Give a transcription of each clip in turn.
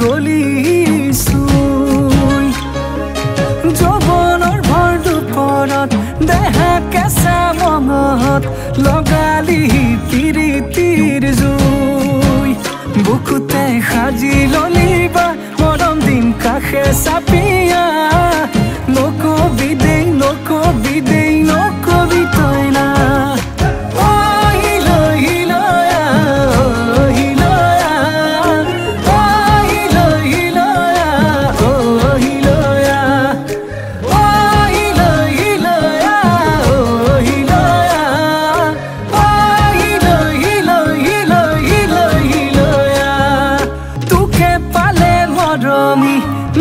গলি চুই যৌৱনৰ ভৰ দুপৰত দেহা কেঁচা মঙত লগালি প্ৰীতিৰ জুই বুকুতে সাজি ললিবা মৰম দিন কাষে চাপিয়া নকবি দেই নকবি দেই নকবি তই না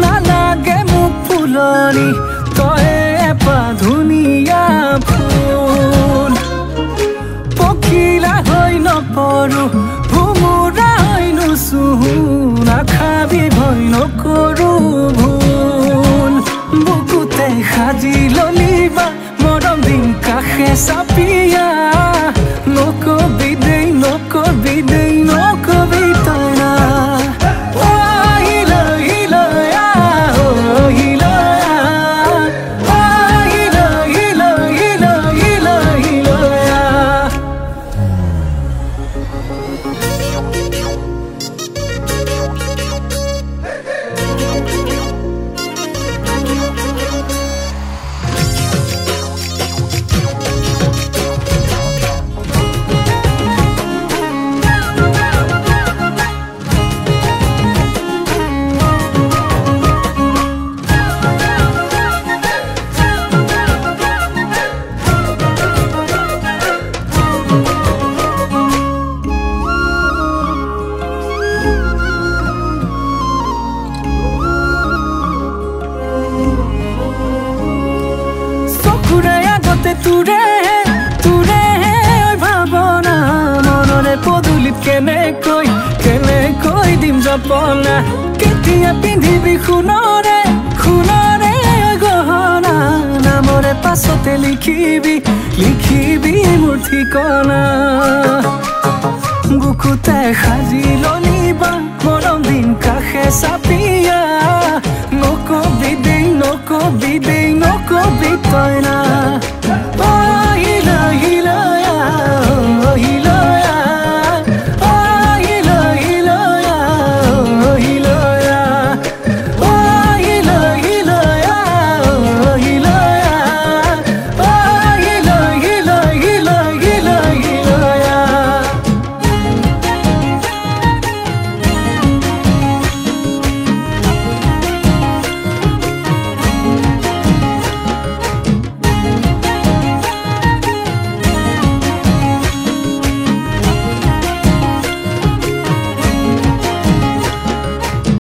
নালাগে মোক ফুলনি তই এপা ধুনীয়া ফুল পখিলা হৈ নপৰো ভুমুৰা হৈ নুচুহো নাখাবি ভয় নকৰো ভুল বুকুতে সাজি ললিবা মৰম দিন কাষে চাপিয়া নকবি দেই নকবি দেই নকবি তই না তুৰে তুৰে ভাৱনা মনৰে পদূলিত কেনেকৈ দিম জপনা কেতিয়া পিন্ধিবি সোণৰে সোণৰে গহনা নামৰে পাছতে লিখিবি মোৰ ঠিকনা বুকুতে সাজি ললিবা মৰম দিন কাষে চাপি